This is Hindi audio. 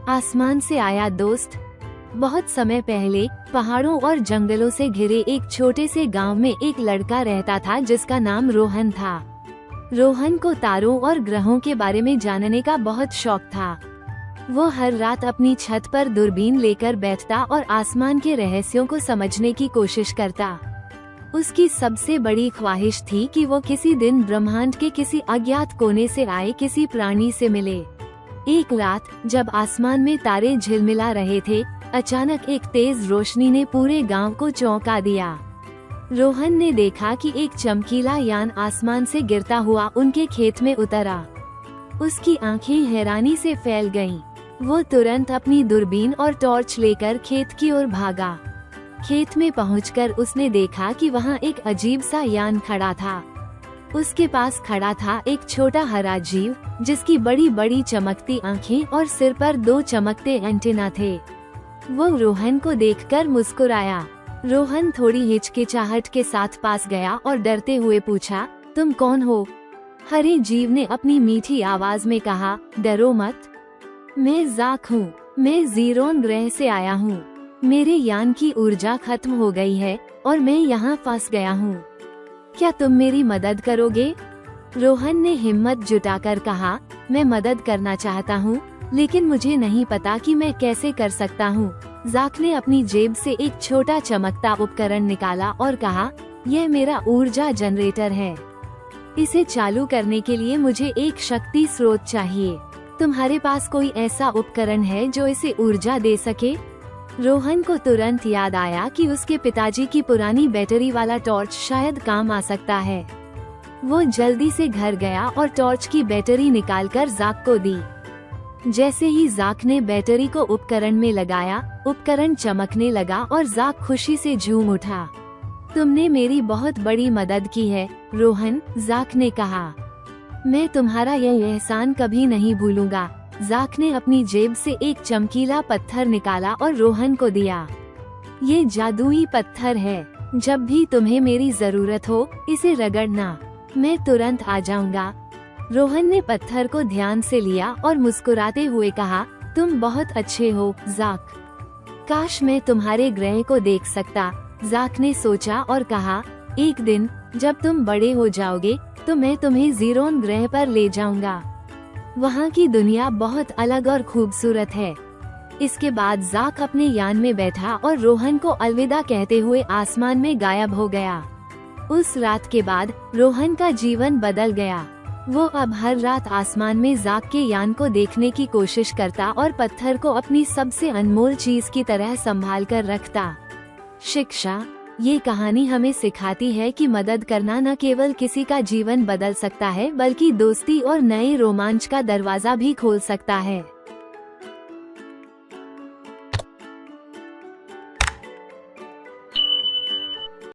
आसमान से आया दोस्त। बहुत समय पहले पहाड़ों और जंगलों से घिरे एक छोटे से गांव में एक लड़का रहता था जिसका नाम रोहन था। रोहन को तारों और ग्रहों के बारे में जानने का बहुत शौक था। वो हर रात अपनी छत पर दूरबीन लेकर बैठता और आसमान के रहस्यों को समझने की कोशिश करता। उसकी सबसे बड़ी ख्वाहिश थी कि वो किसी दिन ब्रह्मांड के किसी अज्ञात कोने से आए किसी प्राणी से मिले। एक रात जब आसमान में तारे झिलमिला रहे थे, अचानक एक तेज रोशनी ने पूरे गांव को चौंका दिया। रोहन ने देखा कि एक चमकीला यान आसमान से गिरता हुआ उनके खेत में उतरा। उसकी आंखें हैरानी से फैल गईं। वो तुरंत अपनी दूरबीन और टॉर्च लेकर खेत की ओर भागा। खेत में पहुंचकर उसने देखा कि वहां एक अजीब सा यान खड़ा था। उसके पास खड़ा था एक छोटा हरा जीव जिसकी बड़ी बड़ी चमकती आंखें और सिर पर 2 चमकते एंटेना थे। वो रोहन को देखकर मुस्कुराया। रोहन थोड़ी हिचकिचाहट के साथ पास गया और डरते हुए पूछा, तुम कौन हो? हरे जीव ने अपनी मीठी आवाज में कहा, डरो मत, मैं ज़ाक हूँ। मैं ज़ीरोन ग्रह से आया हूँ। मेरे यान की ऊर्जा खत्म हो गई है और मैं यहाँ फंस गया हूँ। क्या तुम मेरी मदद करोगे? रोहन ने हिम्मत जुटाकर कहा, मैं मदद करना चाहता हूँ, लेकिन मुझे नहीं पता कि मैं कैसे कर सकता हूँ। ज़ाक ने अपनी जेब से एक छोटा चमकता उपकरण निकाला और कहा, यह मेरा ऊर्जा जनरेटर है। इसे चालू करने के लिए मुझे एक शक्ति स्रोत चाहिए। तुम्हारे पास कोई ऐसा उपकरण है जो इसे ऊर्जा दे सके? रोहन को तुरंत याद आया कि उसके पिताजी की पुरानी बैटरी वाला टॉर्च शायद काम आ सकता है। वो जल्दी से घर गया और टॉर्च की बैटरी निकालकर ज़ाक को दी। जैसे ही ज़ाक ने बैटरी को उपकरण में लगाया, उपकरण चमकने लगा और ज़ाक खुशी से झूम उठा। तुमने मेरी बहुत बड़ी मदद की है रोहन, ज़ाक ने कहा। मैं तुम्हारा यह एहसान कभी नहीं भूलूंगा। ज़ाक ने अपनी जेब से एक चमकीला पत्थर निकाला और रोहन को दिया। ये जादुई पत्थर है। जब भी तुम्हें मेरी जरूरत हो, इसे रगड़ना, मैं तुरंत आ जाऊंगा। रोहन ने पत्थर को ध्यान से लिया और मुस्कुराते हुए कहा, तुम बहुत अच्छे हो ज़ाक। काश मैं तुम्हारे ग्रह को देख सकता। ज़ाक ने सोचा और कहा, एक दिन जब तुम बड़े हो जाओगे तो मैं तुम्हें ज़ीरोन ग्रह पर ले जाऊंगा। वहाँ की दुनिया बहुत अलग और खूबसूरत है। इसके बाद ज़ाक अपने यान में बैठा और रोहन को अलविदा कहते हुए आसमान में गायब हो गया। उस रात के बाद रोहन का जीवन बदल गया। वो अब हर रात आसमान में ज़ाक के यान को देखने की कोशिश करता और पत्थर को अपनी सबसे अनमोल चीज की तरह संभाल कर रखता। शिक्षा, ये कहानी हमें सिखाती है कि मदद करना न केवल किसी का जीवन बदल सकता है, बल्कि दोस्ती और नए रोमांच का दरवाजा भी खोल सकता है।